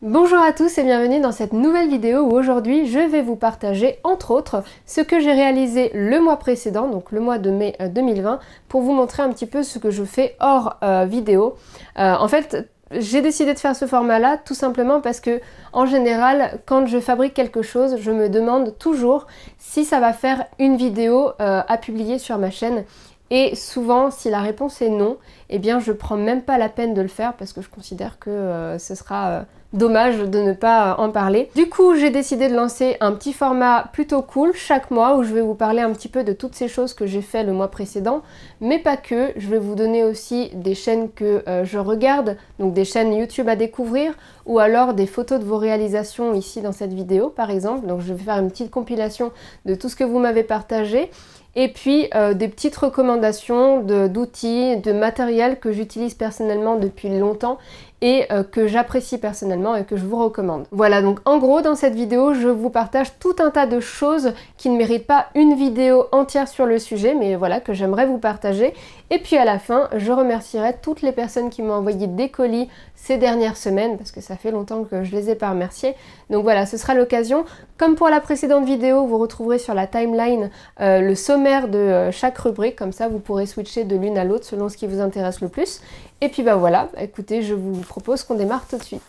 Bonjour à tous et bienvenue dans cette nouvelle vidéo où aujourd'hui je vais vous partager entre autres ce que j'ai réalisé le mois précédent, donc le mois de mai 2020, pour vous montrer un petit peu ce que je fais hors vidéo. En fait, j'ai décidé de faire ce format-là tout simplement parce que en général, quand je fabrique quelque chose, je me demande toujours si ça va faire une vidéo à publier sur ma chaîne. Et souvent, si la réponse est non, eh bien je prends même pas la peine de le faire parce que je considère que ce sera dommage de ne pas en parler. Du coup, j'ai décidé de lancer un petit format plutôt cool chaque mois où je vais vous parler un petit peu de toutes ces choses que j'ai fait le mois précédent, mais pas que. Je vais vous donner aussi des chaînes que je regarde, donc des chaînes YouTube à découvrir, ou alors des photos de vos réalisations ici dans cette vidéo par exemple. Donc je vais faire une petite compilation de tout ce que vous m'avez partagé. Et puis des petites recommandations d'outils, de matériel que j'utilise personnellement depuis longtemps et que j'apprécie personnellement et que je vous recommande. Voilà, donc en gros dans cette vidéo je vous partage tout un tas de choses qui ne méritent pas une vidéo entière sur le sujet, mais voilà, que j'aimerais vous partager. Et puis à la fin, je remercierai toutes les personnes qui m'ont envoyé des colis ces dernières semaines, parce que ça fait longtemps que je les ai pas remerciés. Donc voilà, ce sera l'occasion. Comme pour la précédente vidéo, vous retrouverez sur la timeline le sommaire de chaque rubrique, comme ça vous pourrez switcher de l'une à l'autre selon ce qui vous intéresse le plus. Et puis bah voilà, écoutez, je vous propose qu'on démarre tout de suite.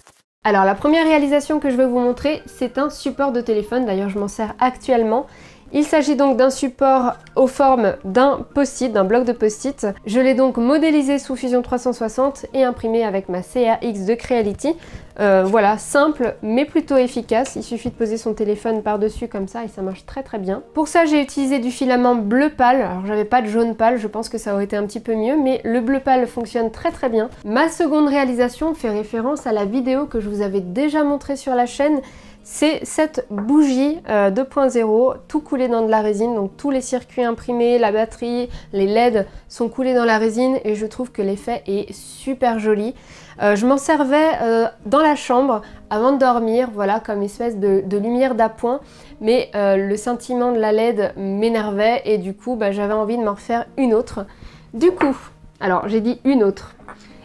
Alors la première réalisation que je vais vous montrer, c'est un support de téléphone, d'ailleurs je m'en sers actuellement. Il s'agit donc d'un support aux formes d'un post-it, d'un bloc de post-it. Je l'ai donc modélisé sous Fusion 360 et imprimé avec ma CRX de Creality. Voilà, simple mais plutôt efficace. Il suffit de poser son téléphone par-dessus comme ça et ça marche très très bien. Pour ça, j'ai utilisé du filament bleu pâle. Alors j'avais pas de jaune pâle, je pense que ça aurait été un petit peu mieux, mais le bleu pâle fonctionne très très bien. Ma seconde réalisation fait référence à la vidéo que je vous avais déjà montrée sur la chaîne. C'est cette bougie 2.0, tout coulé dans de la résine, donc tous les circuits imprimés, la batterie, les LED sont coulés dans la résine et je trouve que l'effet est super joli. Je m'en servais dans la chambre avant de dormir, voilà, comme espèce de lumière d'appoint, mais le scintillement de la LED m'énervait et du coup j'avais envie de m'en refaire une autre. Du coup, alors j'ai dit une autre,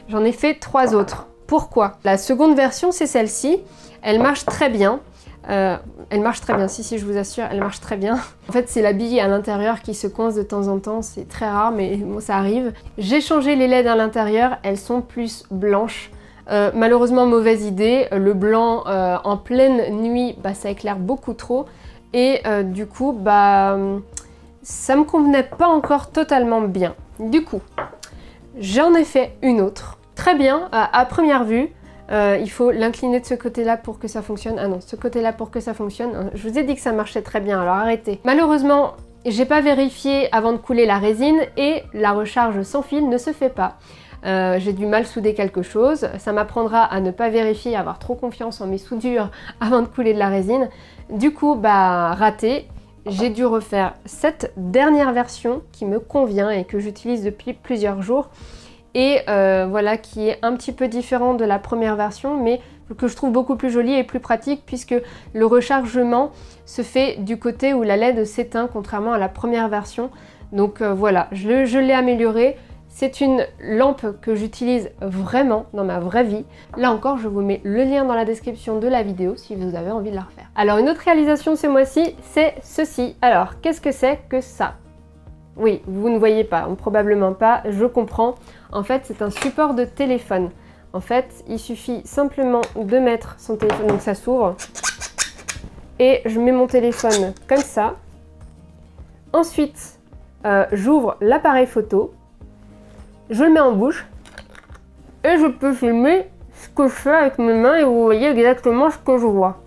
j'en ai fait 3 autres. Pourquoi? La seconde version c'est celle-ci, elle marche très bien. Elle marche très bien, si je vous assure, elle marche très bien. En fait c'est la bille à l'intérieur qui se coince de temps en temps, c'est très rare mais bon ça arrive. J'ai changé les LED à l'intérieur, elles sont plus blanches. Malheureusement mauvaise idée, le blanc en pleine nuit ça éclaire beaucoup trop et du coup ça me convenait pas encore totalement bien. Du coup j'en ai fait une autre, très bien à première vue. Il faut l'incliner de ce côté-là pour que ça fonctionne. Ah non, ce côté-là pour que ça fonctionne. Je vous ai dit que ça marchait très bien, alors arrêtez. Malheureusement, j'ai pas vérifié avant de couler la résine et la recharge sans fil ne se fait pas. J'ai du mal souder quelque chose. Ça m'apprendra à ne pas vérifier, à avoir trop confiance en mes soudures avant de couler de la résine. Du coup, raté. J'ai dû refaire cette dernière version qui me convient et que j'utilise depuis plusieurs jours. Et voilà, qui est un petit peu différent de la première version, mais que je trouve beaucoup plus jolie et plus pratique puisque le rechargement se fait du côté où la LED s'éteint, contrairement à la première version. Donc voilà, je l'ai améliorée. C'est une lampe que j'utilise vraiment dans ma vraie vie. Là encore, je vous mets le lien dans la description de la vidéo si vous avez envie de la refaire. Alors une autre réalisation ce mois-ci, c'est ceci. Alors, qu'est-ce que c'est que ça? Oui, vous ne voyez pas, probablement pas, je comprends. En fait, c'est un support de téléphone. En fait, il suffit simplement de mettre son téléphone, donc ça s'ouvre. Et je mets mon téléphone comme ça. Ensuite, j'ouvre l'appareil photo. Je le mets en bouche. Et je peux filmer ce que je fais avec mes mains et vous voyez exactement ce que je vois.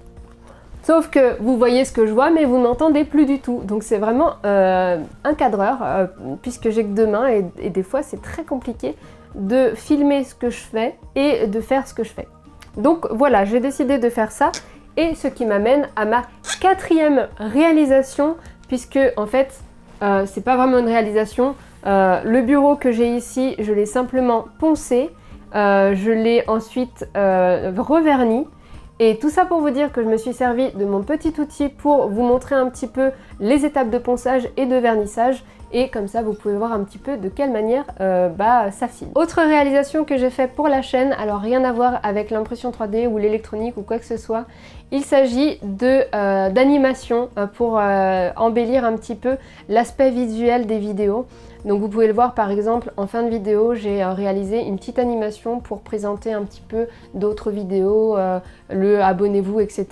Sauf que vous voyez ce que je vois, mais vous n'entendez plus du tout. Donc c'est vraiment un cadreur, puisque j'ai que 2 mains et des fois c'est très compliqué de filmer ce que je fais et de faire ce que je fais. Donc voilà, j'ai décidé de faire ça et ce qui m'amène à ma 4e réalisation, puisque en fait c'est pas vraiment une réalisation. Le bureau que j'ai ici, je l'ai simplement poncé, je l'ai ensuite reverni. Et tout ça pour vous dire que je me suis servi de mon petit outil pour vous montrer un petit peu les étapes de ponçage et de vernissage. et comme ça vous pouvez voir un petit peu de quelle manière ça file. Autre réalisation que j'ai fait pour la chaîne, alors rien à voir avec l'impression 3D ou l'électronique ou quoi que ce soit, il s'agit d'animation pour embellir un petit peu l'aspect visuel des vidéos. Donc vous pouvez le voir par exemple en fin de vidéo, j'ai réalisé une petite animation pour présenter un petit peu d'autres vidéos, le abonnez-vous, etc.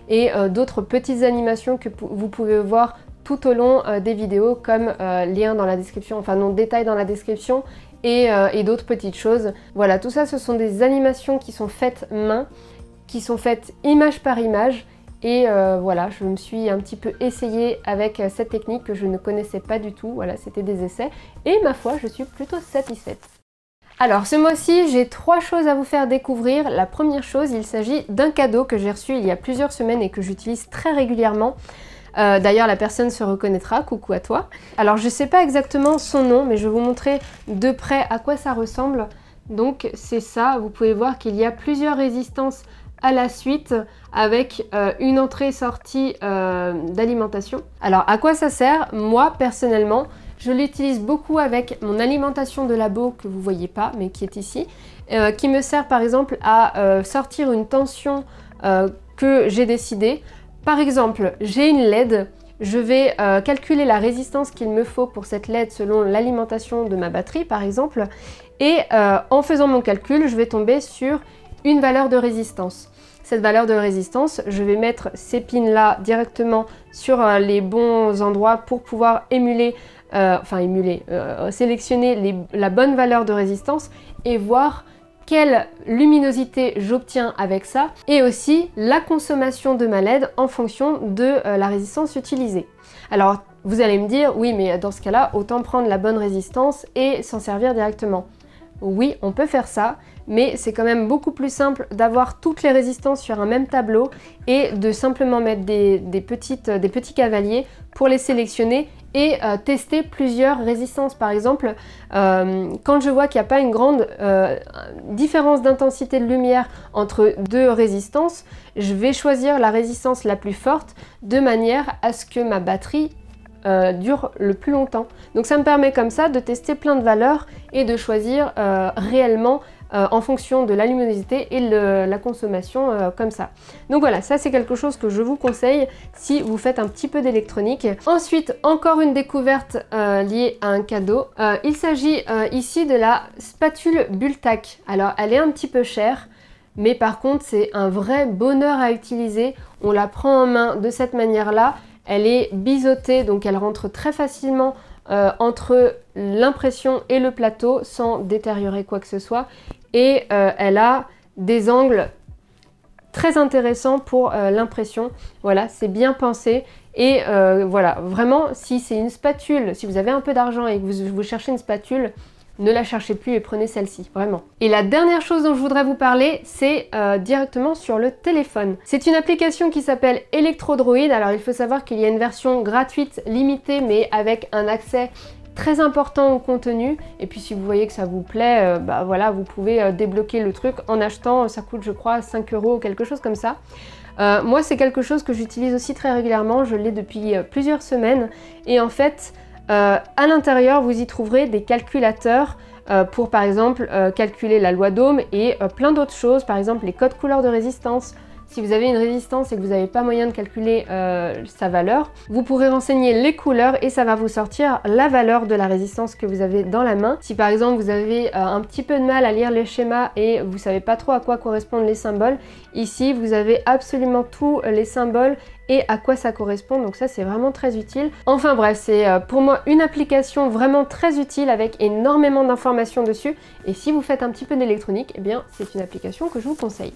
Et d'autres petites animations que vous pouvez voir tout au long des vidéos, comme lien dans la description, enfin non, détail dans la description, et d'autres petites choses. Voilà, tout ça ce sont des animations qui sont faites main, qui sont faites image par image. Et voilà, je me suis un petit peu essayée avec cette technique que je ne connaissais pas du tout. Voilà, c'était des essais. Et ma foi, je suis plutôt satisfaite. Alors ce mois-ci, j'ai 3 choses à vous faire découvrir. La première chose, il s'agit d'un cadeau que j'ai reçu il y a plusieurs semaines et que j'utilise très régulièrement. D'ailleurs, la personne se reconnaîtra, coucou à toi. Alors je sais pas exactement son nom, mais je vais vous montrer de près à quoi ça ressemble. Donc c'est ça, vous pouvez voir qu'il y a plusieurs résistances à la suite avec une entrée-sortie d'alimentation. Alors à quoi ça sert? Moi personnellement, je l'utilise beaucoup avec mon alimentation de labo que vous voyez pas mais qui est ici, qui me sert par exemple à sortir une tension que j'ai décidée. Par exemple, j'ai une LED, je vais calculer la résistance qu'il me faut pour cette LED selon l'alimentation de ma batterie par exemple, et en faisant mon calcul, je vais tomber sur une valeur de résistance. Cette valeur de résistance, je vais mettre ces pins là directement sur les bons endroits pour pouvoir sélectionner la bonne valeur de résistance et voir quelle luminosité j'obtiens avec ça, et aussi la consommation de ma LED en fonction de la résistance utilisée. Alors vous allez me dire, oui mais dans ce cas-là, autant prendre la bonne résistance et s'en servir directement. Oui, on peut faire ça, mais c'est quand même beaucoup plus simple d'avoir toutes les résistances sur un même tableau et de simplement mettre des petits cavaliers pour les sélectionner et tester plusieurs résistances. Par exemple, quand je vois qu'il n'y a pas une grande différence d'intensité de lumière entre 2 résistances, je vais choisir la résistance la plus forte de manière à ce que ma batterie dure le plus longtemps. Donc ça me permet comme ça de tester plein de valeurs et de choisir réellement en fonction de la luminosité et la consommation comme ça. Donc voilà, ça c'est quelque chose que je vous conseille si vous faites un petit peu d'électronique. Ensuite, encore une découverte liée à un cadeau. Il s'agit ici de la spatule Bultak. Alors elle est un petit peu chère, mais par contre c'est un vrai bonheur à utiliser. On la prend en main de cette manière-là. Elle est biseautée, donc elle rentre très facilement entre l'impression et le plateau sans détériorer quoi que ce soit. Et elle a des angles très intéressants pour l'impression. Voilà, c'est bien pensé. Et voilà, vraiment, si c'est une spatule, si vous avez un peu d'argent et que vous cherchez une spatule, ne la cherchez plus et prenez celle-ci, vraiment. Et la dernière chose dont je voudrais vous parler, c'est directement sur le téléphone. C'est une application qui s'appelle Electrodroid. Alors il faut savoir qu'il y a une version gratuite limitée, mais avec un accès très important au contenu. Et puis si vous voyez que ça vous plaît, bah voilà, vous pouvez débloquer le truc en achetant, ça coûte je crois 5 € ou quelque chose comme ça. Moi c'est quelque chose que j'utilise aussi très régulièrement, je l'ai depuis plusieurs semaines. Et en fait, à l'intérieur, vous y trouverez des calculateurs pour par exemple calculer la loi d'Ohm et plein d'autres choses, par exemple les codes couleurs de résistance. Si vous avez une résistance et que vous n'avez pas moyen de calculer sa valeur, vous pourrez renseigner les couleurs et ça va vous sortir la valeur de la résistance que vous avez dans la main. Si par exemple vous avez un petit peu de mal à lire les schémas et vous savez pas trop à quoi correspondent les symboles, ici vous avez absolument tous les symboles et à quoi ça correspond, donc ça c'est vraiment très utile. Enfin bref, c'est pour moi une application vraiment très utile avec énormément d'informations dessus, et si vous faites un petit peu d'électronique, eh bien c'est une application que je vous conseille.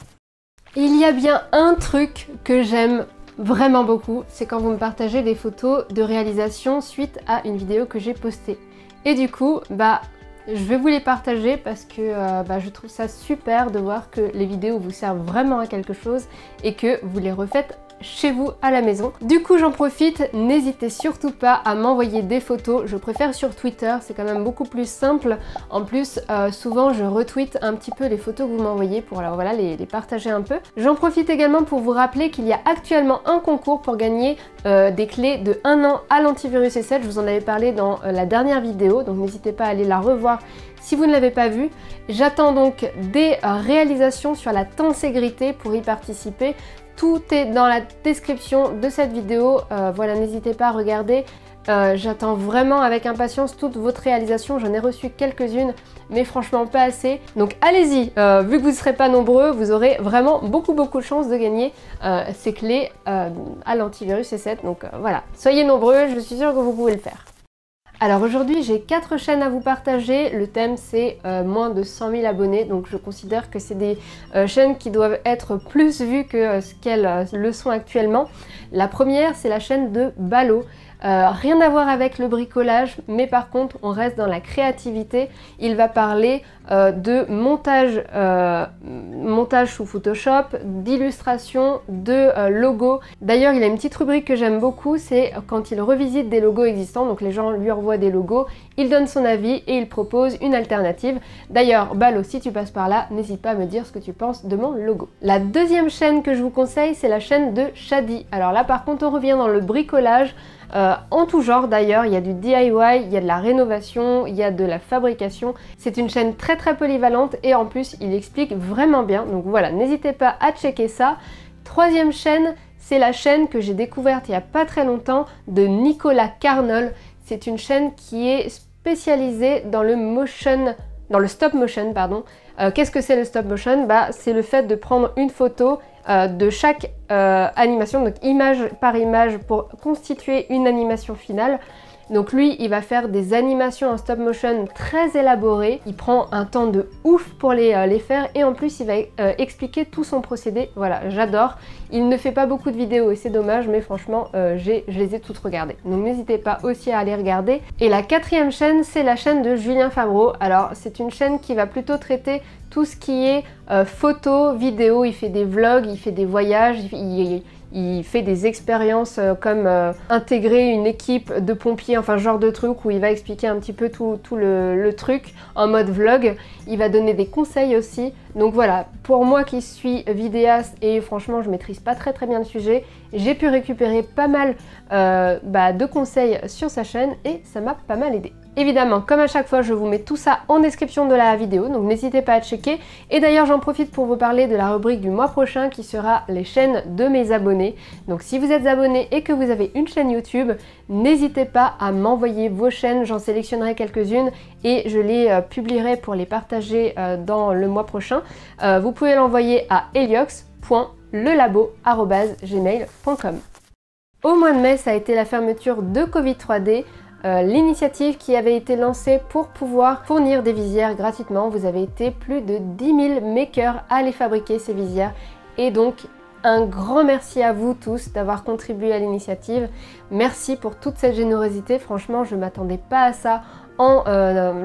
Il y a bien un truc que j'aime vraiment beaucoup, c'est quand vous me partagez des photos de réalisation suite à une vidéo que j'ai postée. Et du coup, je vais vous les partager parce que je trouve ça super de voir que les vidéos vous servent vraiment à quelque chose et que vous les refaites chez vous à la maison. Du coup j'en profite, n'hésitez surtout pas à m'envoyer des photos, je préfère sur Twitter, c'est quand même beaucoup plus simple. En plus souvent je retweete un petit peu les photos que vous m'envoyez pour alors, voilà, les partager un peu. J'en profite également pour vous rappeler qu'il y a actuellement un concours pour gagner des clés de 1 an à l'antivirus E7, je vous en avais parlé dans la dernière vidéo, donc n'hésitez pas à aller la revoir si vous ne l'avez pas vue. J'attends donc des réalisations sur la tenségrité pour y participer. Tout est dans la description de cette vidéo, voilà, n'hésitez pas à regarder. J'attends vraiment avec impatience toutes votre réalisations, j'en ai reçu quelques-unes, mais franchement pas assez. Donc allez-y, vu que vous ne serez pas nombreux, vous aurez vraiment beaucoup de chances de gagner ces clés à l'antivirus E7. Donc voilà, soyez nombreux, je suis sûre que vous pouvez le faire. Alors aujourd'hui j'ai 4 chaînes à vous partager, le thème c'est moins de 100 000 abonnés, donc je considère que c'est des chaînes qui doivent être plus vues que ce qu'elles le sont actuellement. La première c'est la chaîne de Balo. Rien à voir avec le bricolage, mais par contre on reste dans la créativité. Il va parler de montage sous Photoshop, d'illustration, de logos. D'ailleurs il a une petite rubrique que j'aime beaucoup, c'est quand il revisite des logos existants, donc les gens lui envoient des logos, il donne son avis et il propose une alternative. D'ailleurs Balo, si tu passes par là, n'hésite pas à me dire ce que tu penses de mon logo. La deuxième chaîne que je vous conseille, c'est la chaîne de Shadi. Alors là par contre on revient dans le bricolage, en tout genre d'ailleurs, il y a du DIY, il y a de la rénovation, il y a de la fabrication. C'est une chaîne très polyvalente et en plus il explique vraiment bien, donc voilà, n'hésitez pas à checker ça. Troisième chaîne, c'est la chaîne que j'ai découverte il n'y a pas très longtemps de Nicolas Carnol. C'est une chaîne qui est spécialisée dans le stop motion, pardon. Qu'est-ce que c'est le stop motion? C'est le fait de prendre une photo de chaque animation, donc image par image pour constituer une animation finale. Donc lui, il va faire des animations en stop motion très élaborées. Il prend un temps de ouf pour les faire et en plus il va expliquer tout son procédé. Voilà, j'adore. Il ne fait pas beaucoup de vidéos et c'est dommage, mais franchement, je les ai toutes regardées. Donc n'hésitez pas aussi à aller regarder. Et la quatrième chaîne, c'est la chaîne de Julien Favreau. Alors c'est une chaîne qui va plutôt traiter tout ce qui est photo, vidéo. Il fait des vlogs, il fait des voyages, il fait des expériences comme intégrer une équipe de pompiers, enfin genre de truc où il va expliquer un petit peu tout le truc en mode vlog. Il va donner des conseils aussi. Donc voilà, pour moi qui suis vidéaste et franchement je maîtrise pas très bien le sujet, j'ai pu récupérer pas mal de conseils sur sa chaîne et ça m'a pas mal aidé. Évidemment, comme à chaque fois, je vous mets tout ça en description de la vidéo, donc n'hésitez pas à checker. Et d'ailleurs, j'en profite pour vous parler de la rubrique du mois prochain qui sera les chaînes de mes abonnés. Donc si vous êtes abonné et que vous avez une chaîne YouTube, n'hésitez pas à m'envoyer vos chaînes, j'en sélectionnerai quelques-unes et je les publierai pour les partager dans le mois prochain. Vous pouvez l'envoyer à heliox.lelabo@gmail.com. Au mois de mai, ça a été la fermeture de Covid 3D. L'initiative qui avait été lancée pour pouvoir fournir des visières gratuitement. Vous avez été plus de 10 000 makers à les fabriquer, ces visières. Et donc, un grand merci à vous tous d'avoir contribué à l'initiative. Merci pour toute cette générosité. Franchement, je ne m'attendais pas à ça en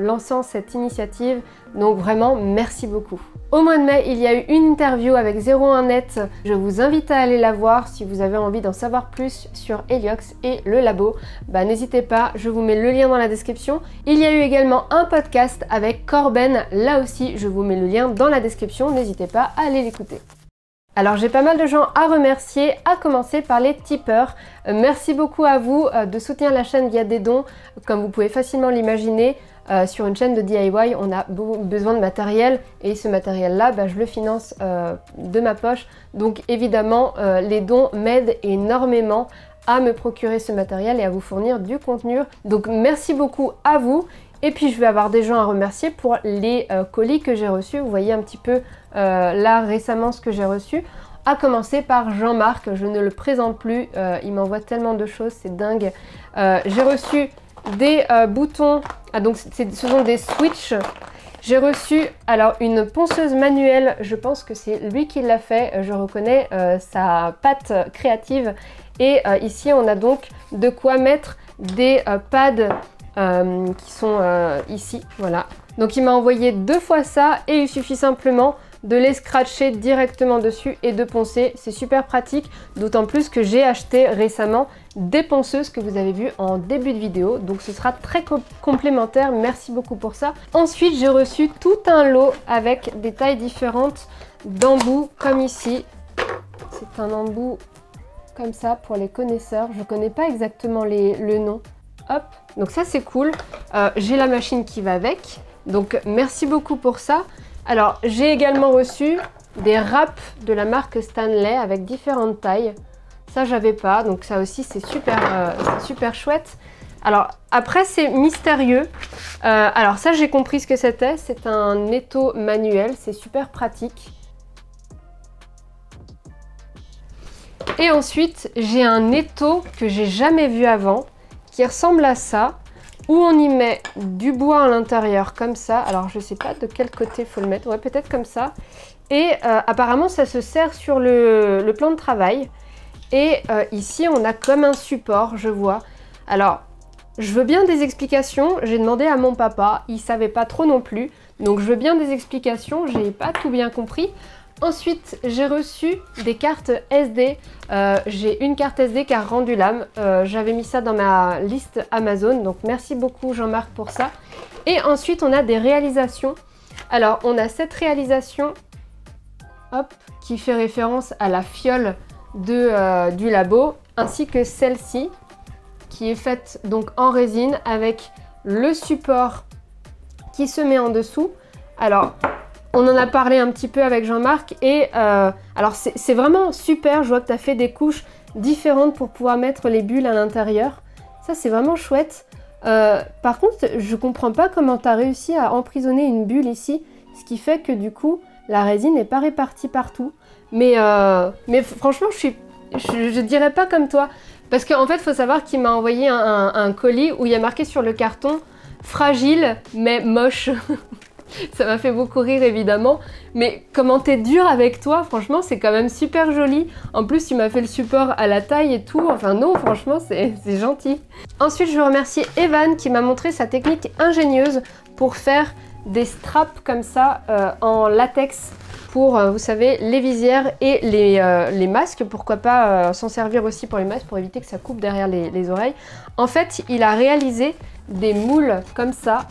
lançant cette initiative. Donc vraiment, merci beaucoup. Au mois de mai, il y a eu une interview avec 01net. Je vous invite à aller la voir si vous avez envie d'en savoir plus sur Heliox et le labo. N'hésitez pas, je vous mets le lien dans la description. Il y a eu également un podcast avec Corben. Là aussi, je vous mets le lien dans la description. N'hésitez pas à aller l'écouter. Alors j'ai pas mal de gens à remercier, à commencer par les tipeurs. Merci beaucoup à vous de soutenir la chaîne via des dons, comme vous pouvez facilement l'imaginer. Sur une chaîne de DIY, on a besoin de matériel et ce matériel-là, je le finance de ma poche. Donc évidemment, les dons m'aident énormément à me procurer ce matériel et à vous fournir du contenu. Donc merci beaucoup à vous. Et puis je vais avoir des gens à remercier pour les colis que j'ai reçus. Vous voyez un petit peu là récemment ce que j'ai reçu. À commencer par Jean-Marc, je ne le présente plus, il m'envoie tellement de choses, c'est dingue. J'ai reçu des boutons, donc ce sont des switches. J'ai reçu alors une ponceuse manuelle, je pense que c'est lui qui l'a fait, je reconnais sa patte créative. Et ici on a donc de quoi mettre des pads qui sont ici, voilà. Donc il m'a envoyé 2 fois ça et il suffit simplement de les scratcher directement dessus et de poncer. C'est super pratique, d'autant plus que j'ai acheté récemment des ponceuses que vous avez vues en début de vidéo. Donc ce sera très complémentaire, merci beaucoup pour ça. Ensuite, j'ai reçu tout un lot avec des tailles différentes d'embouts comme ici. C'est un embout comme ça pour les connaisseurs. Je connais pas exactement le nom. Hop, donc ça c'est cool. J'ai la machine qui va avec. Donc merci beaucoup pour ça. Alors j'ai également reçu des wraps de la marque Stanley avec différentes tailles. Ça j'avais pas, donc ça aussi c'est super chouette. Alors après c'est mystérieux. Alors ça j'ai compris ce que c'était. C'est un étau manuel, c'est super pratique. Et ensuite, j'ai un étau que j'ai jamais vu avant, qui ressemble à ça, où on y met du bois à l'intérieur, comme ça. Alors, je sais pas de quel côté il faut le mettre. Ouais, peut-être comme ça. Et apparemment, ça se sert sur le plan de travail. Et ici, on a comme un support, je vois. Alors, je veux bien des explications. J'ai demandé à mon papa, il savait pas trop non plus. Donc, je veux bien des explications. J'ai pas tout bien compris. Ensuite, j'ai reçu des cartes SD. J'ai une carte SD qui a rendu l'âme. J'avais mis ça dans ma liste Amazon, donc merci beaucoup Jean-Marc pour ça. Et ensuite, on a des réalisations. Alors, on a cette réalisation hop, qui fait référence à la fiole du labo, ainsi que celle-ci, qui est faite donc en résine avec le support qui se met en dessous. Alors, on en a parlé un petit peu avec Jean-Marc et alors c'est vraiment super, je vois que tu as fait des couches différentes pour pouvoir mettre les bulles à l'intérieur. Ça c'est vraiment chouette. Par contre, je comprends pas comment tu as réussi à emprisonner une bulle ici, ce qui fait que du coup, la résine n'est pas répartie partout. Mais franchement, je dirais pas comme toi. Parce qu'en fait, il faut savoir qu'il m'a envoyé un colis où il y a marqué sur le carton « fragile mais moche ». Ça m'a fait beaucoup rire évidemment, mais comment t'es dur avec toi, franchement c'est quand même super joli. En plus tu m'as fait le support à la taille et tout, enfin non franchement c'est gentil. Ensuite je remercie Evan qui m'a montré sa technique ingénieuse pour faire des straps comme ça en latex pour, vous savez, les visières et les masques. Pourquoi pas s'en servir aussi pour les masques pour éviter que ça coupe derrière les oreilles. En fait il a réalisé des moules comme ça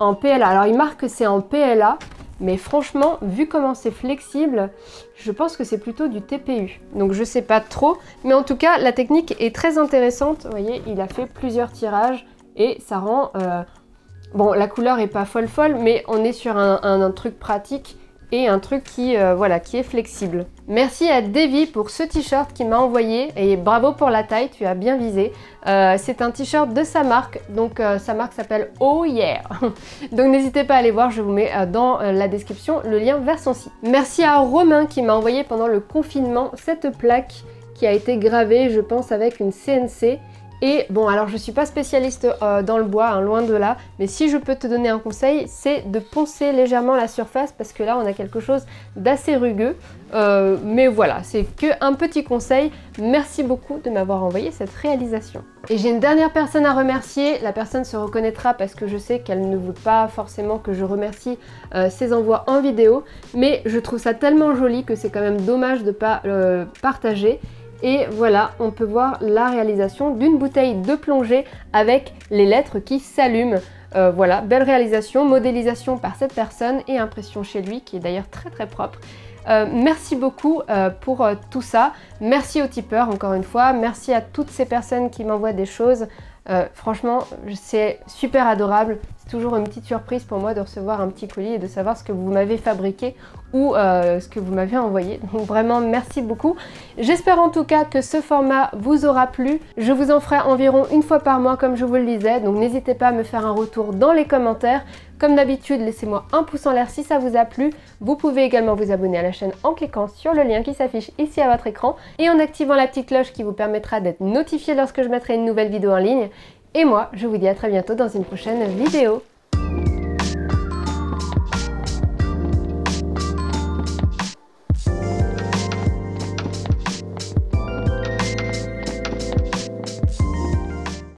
en PLA. Alors il marque que c'est en PLA, mais franchement, vu comment c'est flexible, je pense que c'est plutôt du TPU. Donc je sais pas trop, mais en tout cas, la technique est très intéressante. Vous voyez, il a fait plusieurs tirages et ça rend... Bon, la couleur est pas folle, mais on est sur un truc pratique et un truc qui est flexible. Merci à Davy pour ce t-shirt qu'il m'a envoyé et bravo pour la taille, tu as bien visé. C'est un t-shirt de sa marque, donc sa marque s'appelle Oh Yeah. Donc n'hésitez pas à aller voir, je vous mets dans la description le lien vers son site. Merci à Romain qui m'a envoyé pendant le confinement cette plaque qui a été gravée, je pense, avec une CNC. Et bon, alors je suis pas spécialiste dans le bois, hein, loin de là, mais si je peux te donner un conseil, c'est de poncer légèrement la surface parce que là on a quelque chose d'assez rugueux. Mais voilà, c'est qu'un petit conseil. Merci beaucoup de m'avoir envoyé cette réalisation. Et j'ai une dernière personne à remercier. La personne se reconnaîtra parce que je sais qu'elle ne veut pas forcément que je remercie ses envois en vidéo, mais je trouve ça tellement joli que c'est quand même dommage de ne pas partager. Et voilà, on peut voir la réalisation d'une bouteille de plongée avec les lettres qui s'allument. Voilà, belle réalisation, modélisation par cette personne et impression chez lui qui est d'ailleurs très propre. Merci beaucoup pour tout ça. Merci aux tipeurs encore une fois. Merci à toutes ces personnes qui m'envoient des choses. Franchement, c'est super adorable. C'est toujours une petite surprise pour moi de recevoir un petit colis et de savoir ce que vous m'avez fabriqué ou ce que vous m'avez envoyé. Donc vraiment, merci beaucoup. J'espère en tout cas que ce format vous aura plu. Je vous en ferai environ une fois par mois comme je vous le disais. Donc n'hésitez pas à me faire un retour dans les commentaires. Comme d'habitude, laissez-moi un pouce en l'air si ça vous a plu. Vous pouvez également vous abonner à la chaîne en cliquant sur le lien qui s'affiche ici à votre écran et en activant la petite cloche qui vous permettra d'être notifié lorsque je mettrai une nouvelle vidéo en ligne. Et moi, je vous dis à très bientôt dans une prochaine vidéo.